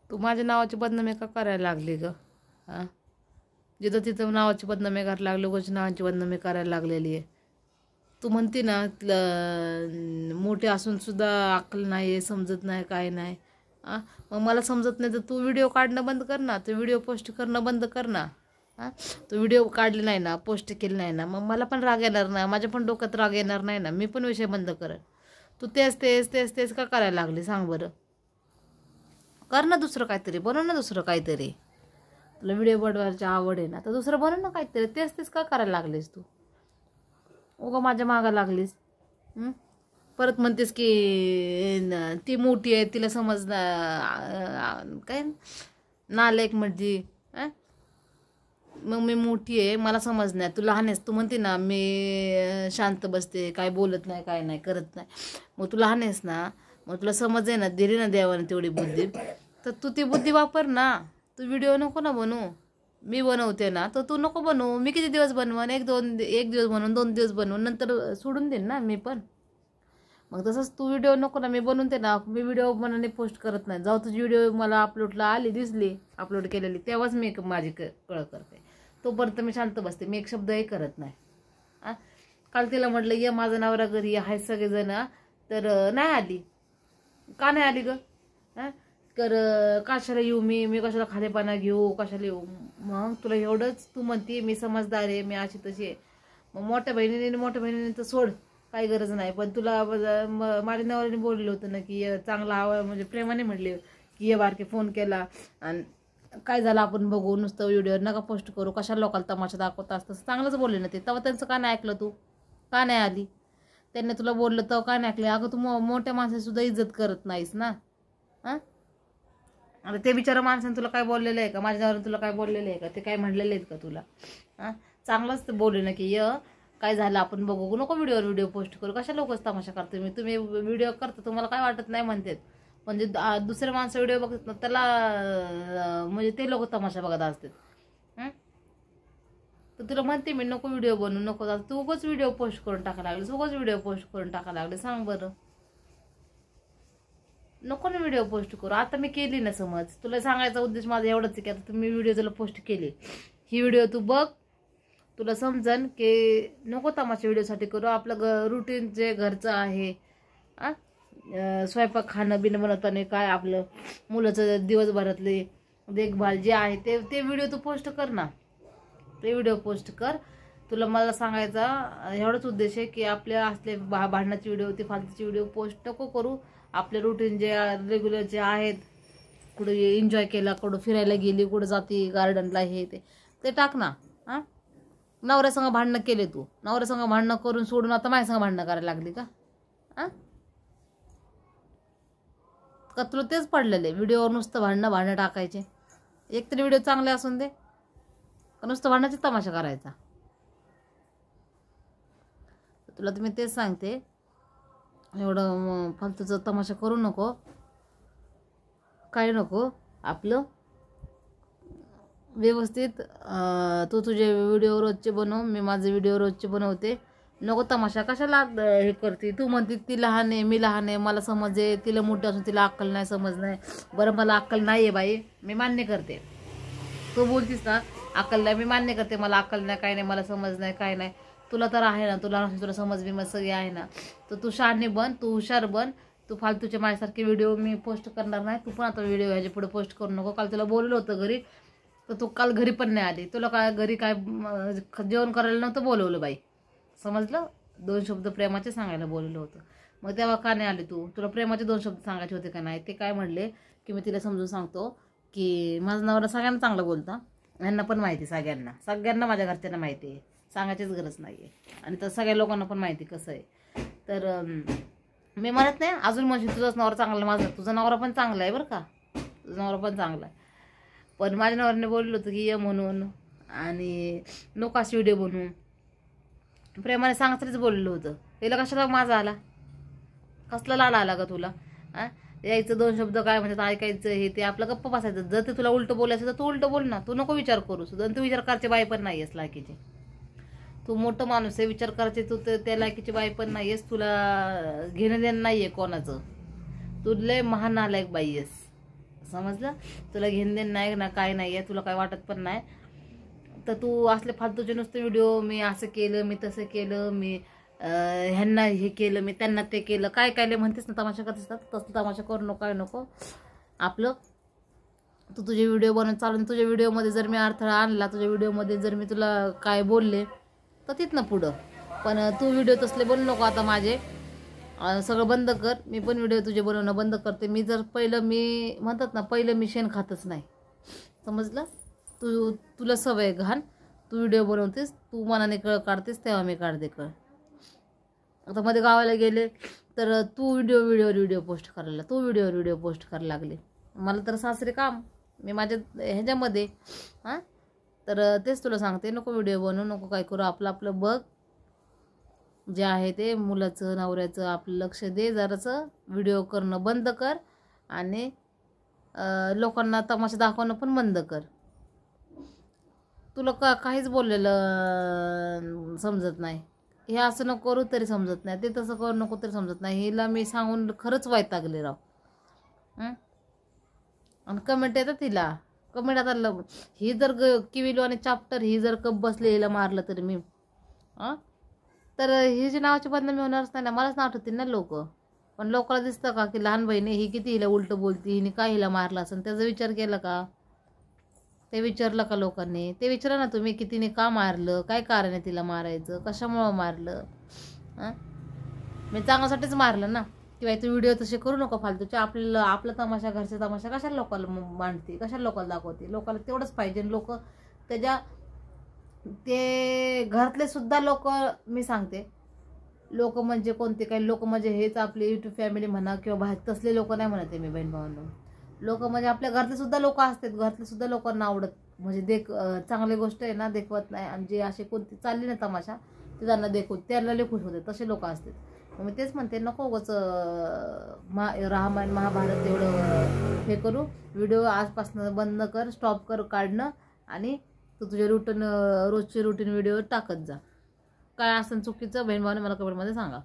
तू माझ्या नावाची बदनामी का करायला लागली ग? हां, जिथं तिथं नावाची बदनामी करायला लागली, लोकांची नावाची बदनामी करायला लागलेली आहे. तू म्हणते ना मोठे असून सुद्धा अक्कल नाही आहे, समजत नाही, काय नाही. मग मला समजत नाही तर तू व्हिडिओ काढणं बंद कर ना, तू व्हिडिओ पोस्ट करणं बंद कर ना. तू व्हिडिओ काढले नाही ना, पोस्ट केले नाही ना, मग मला पण राग येणार ना, माझ्या पण डोक्यात राग येणार नाही ना, मी पण विषय बंद करेन. तू तेच तेच तेच तेच का करायला लागली सांग बरं? कर ना दुसरं काहीतरी, बनव ना दुसरं काहीतरी. तुला व्हिडिओ बनवायची आवड आहे ना, तर दुसरं बनव ना काहीतरी. तेच तेच का करायला लागलीस तू? उगा माझ्या मागं लागलीस. परत म्हणतेस की ती मोठी आहे, तिला काय नालायक म्हणजे. मग मी मोठी आहे, मला समज नाही, तू लहान आहेस. तू म्हणते ना मी शांत बसते, काय बोलत नाही, काय नाही करत नाही. मग तू लहान आहेस ना, मग तुला समज आहे ना, दिली ना देवाने तेवढी बुद्धी, तर तू ती बुद्धी वापर ना. तू व्हिडिओ नको ना बनवू. मी बनवते ना, तर तू नको बनवू. मी किती दिवस बनवन? एक दिवस बनवून 2 दिवस बनवून नंतर सोडून देईन ना मी पण. मग तसंच तू व्हिडिओ नको ना, मी बनवून दे ना. मी व्हिडिओ बनवणे पोस्ट करत नाही. जेव्हा तुझी व्हिडिओ मला अपलोडला आली, दिसली अपलोड केलेली, तेव्हाच मी माझी कळ करते. तोपर्यंत मी शांत बसते, मी एक शब्दही करत नाही. काल तिला म्हटलं ये माझा नवरा घरी आहेत सगळेजण, तर नाही आली. का नाही आली ग? तर कशाला येऊ मी कशाला खालेपाना घेऊ, कशाला येऊ? मग तुला एवढंच तू म्हणते मी समजदार आहे, मी अशी तशी आहे. मग मोठ्या बहिणीने तर सोड, काही गरज नाही. पण तुला माझ्या नवऱ्याने बोललं होतं ना की चांगला हवा, म्हणजे प्रेमाने म्हटले की ये बारके, फोन केला आणि काय झालं आपण बघू, नुसतं व्हिडिओ नका पोस्ट करू, कशाला लोकांना तमाशा दाखवता असतं, चांगलंच बोलले ना ते. तेव्हा त्यांचं का नाही ऐकलं तू? का नाही आली? त्यांनी तुला बोललं तेव्हा का नाही ऐकले? अगं तू मोठ्या माणसाची सुद्धा इज्जत करत नाहीस ना. आता ते बिचारा माणसाने तुला काय बोललेलं आहे का? माझ्या नवऱ्याने तुला काय बोललेलं आहे का? ते काय म्हणलेले आहेत का तुला? चांगलंच ते बोलले ना की काय झालं आपण बघू, नको व्हिडिओ पोस्ट करू, कशा लोकच तमाशा करतो. तुम्ही व्हिडिओ करता, तुम्हाला काय वाटत नाही म्हणतात. म्हणजे दुसरे माणसं व्हिडिओ बघतात ना, त्याला म्हणजे ते लोक तमाशा बघत असतात. तर तुला म्हणते मी नको व्हिडिओ बनवू, नको. तू उगाच व्हिडिओ पोस्ट करून टाकायला लागले, उगाच व्हिडिओ पोस्ट करून टाकायला लागले. सांग बरं, नको ना व्हिडिओ पोस्ट करू. आता मी केली ना, समज तुला सांगायचा उद्देश माझा एवढंच आहे की आता तुम्ही व्हिडिओ जर पोस्ट केली, ही व्हिडिओ तू बघ, तुला समजन की नको तमाशा व्हिडिओसाठी करू. आपलं रुटीन जे घरचं आहे, स्वयंपाक खाणं बिणं बनवताना काय आपलं मुलाचं दिवसभरातले देखभाल जे आहे ते व्हिडिओ तू पोस्ट कर ना. ते व्हिडिओ पोस्ट कर. तुला मला सांगायचा एवढाच उद्देश आहे की आपल्या असले भांडणाची व्हिडिओ, ती फालतूची व्हिडिओ पोस्ट नको करू. आपले रुटीन जे रेग्युलर जे आहेत, कुठं एन्जॉय केला, कुठं फिरायला गेली, कुठं जाते गार्डनला, हे ते टाक ना. नवऱ्यासंग भांडणं केले तू, नवऱ्यासंग भांडणं करून सोडून आता माझ्यासंग भांडणं करायला लागली का? का तुला तेच पडलेले व्हिडिओवर नुसतं भांडणं टाकायचे? एक तरी व्हिडिओ चांगले असून दे, का नुसतं भांडणाची तमाशा करायचा? तुला तुम्ही तेच सांगते, एवढं फालतूचा तमाशा करू नको, काय नको. आपलं व्यवस्थित तू तुझे व्हिडिओ रोजचे बनव, मी माझे व्हिडिओ रोजचे बनवते. नको तमाशा कशाला हे करते? तू म्हणते ती लहान आहे, मी लहान आहे, मला समज आहे, तिला मोठी असून तिला अक्कल नाही, समज नाही. बरं, मला अक्कल नाही आहे बाई, मी मान्य करते. तू बोलतीस ना अक्कल नाही, मी मान्य करते, मला अक्कल नाही, काय नाही, मला समज नाही, काय नाही. तुला तर आहे ना, तुला समज बी मग सगळी आहे ना. तर तू शहाणी बन, तू हुशार बन. तू फालतूच्या माझ्यासारखे व्हिडिओ मी पोस्ट करणार नाही. तू पण आता व्हिडिओ ह्याच्या पुढे पोस्ट करू नको. काल तुला बोललं होतं घरी, तर तू काल घरी पण नाही आली. तुला काय घरी काय जेवण करायला नव्हतं बोलवलं बाई, समजलं? 2 शब्द प्रेमाचे सांगायला बोलवलं होतं. मग तेव्हा का नाही आली तू? तुला प्रेमाचे 2 शब्द सांगायचे होते का नाही? ते काय म्हणले की मी तिला समजून सांगतो की माझा नवरा सगळ्यांना चांगलं बोलता, यांना पण माहिती, सगळ्यांना माझ्या घरच्यांना माहिती आहे, सांगायचीच गरज नाही आहे. आणि तर सगळ्या लोकांना पण माहिती कसं आहे. तर मी म्हणत नाही अजून म्हणशील तुझाच नवरा चांगला, तुझा नवरा पण चांगला आहे बरं का, तुझा नवरा पण चांगला आहे. पण माझ्या नवऱ्याने बोललं होतं की ये म्हणून, आणि नको अशी व्हिडिओ बनवून. प्रेमाने सांगतरीच बोललेलं होतं. तिला कशाला माझा आला? कसला लाड आला का तुला? यायचं 2 शब्द काय म्हणतात ऐकायचं, हे ते आपलं गप्प बसायचं. जर ते तुला उलटं बोलायचं तर तू उलटं बोल ना. तू नको विचार करू सुद्धा. तू विचार करायची बाई पण नाही आहेस लायकीची. तू मोठं माणूस आहे, विचार करायचे तू तर त्या लायकीची बाई पण नाही आहेस. तुला घेणं देणं नाही आहे कोणाचं. तू लय महान नालायक बाई आहेस, समजलं. तुला घेणं देणं नाही ना, काय नाही आहे, तुला काय वाटत पण नाही. तर तू असले फालतूचे नुसते व्हिडिओ, मी असं केलं, मी तसं केलं, मी ह्यांना हे केलं, मी त्यांना ते केलं, काय काय म्हणतेस ना, तमाशा करत असतात. तसं तमाशा करू नको, काय नको. आपलं तू तुझे व्हिडिओ बनवून चालून, तुझ्या व्हिडिओमध्ये जर मी अडथळा आणला, तुझ्या व्हिडिओमध्ये जर मी तुला काय बोलले तर तिथनं पुढं. पण तू व्हिडिओ तसले बनवू नको आता माझे. सगळं बंद कर. मी पण व्हिडिओ तुझे बनवणं बंद करते. मी जर पहिलं, मी म्हणतात ना, पहिलं मी शेण खातच नाही. समजलं. तुला सवय घाण. तू व्हिडिओ बनवतेस, तू मनाने कळ काढतेस, तेव्हा मी काढते कळ. आता मध्ये गावाला गेले तर तू व्हिडिओ पोस्ट करायला, तू व्हिडिओ पोस्ट करायला लागले. मला तर सासरे काम, मी माझ्या ह्याच्यामध्ये. हां, तर तेच तुला सांगते, नको व्हिडिओ बनवू, नको काय करू. आपलं आपलं बघ, जे आहे ते मुलाचं नवऱ्याचं आपलं लक्ष दे. जरासं व्हिडिओ करणं बंद कर आणि लोकांना तमाशा दाखवणं पण बंद कर. तुला काहीच बोललेलं समजत नाही. हे असं नको करू तरी समजत नाही, ते तसं करू नको तरी समजत नाही. हिला मी सांगून खरंच वैतागले राव. आणि कमेंट येतात तिला, कमेंट आता ही जर किविलो आणि चाप्टर ही जर कप बसले, हिला मारलं तरी मी तर ही जी नावाची बदनामी होणारच नाही ना. मलाच नाव ठेवतील ना लोक. पण लोकांना दिसतं का की लहान बहिणी ही किती हिला उलटं बोलती, हिने काय हिला मारलं असं, त्याचा विचार केला का? ते विचारलं का लोकांनी? ते विचारा ना तुम्ही की तिने का मारलं, काय कारण आहे तिला मारायचं, कशामुळं मारलं. मी चांगल्यासाठीच मारलं ना. किंवा तू व्हिडिओ तसे करू नको फालतूचे. आपला तमाशा, घरचा तमाशा कशाला लोकांना मांडते, कशाला लोकांना दाखवते. लोकांना तेवढंच पाहिजे. लोक ते घरातले सुद्धा लोक, मी सांगते, लोक म्हणजे कोणते काही लोक म्हणजे हेच आपले यूट्यूब फॅमिली म्हणा किंवा बाहेर तसले लोक नाही म्हणते मी बहीण भावांना. लोक म्हणजे आपल्या घरातले सुद्धा लोक असतात. घरातले सुद्धा लोकांना आवडत म्हणजे चांगली गोष्ट आहे ना, देखवत नाही. आणि जे असे कोणती चालली ना तमाशा, ते त्यांना त्याला लय खुश होते. तसे लोक असतात. मग मी तेच म्हणते, नको उगाच रामायण महाभारत एवढं हे करू. व्हिडिओ आजपासून बंद कर, स्टॉप कर काढणं. आणि तू तुझे रोजचे रुटीन व्हिडिओ टाकत जा. काय असेल चुकीचं बहीण भावाने मला कमेंटमध्ये सांगा.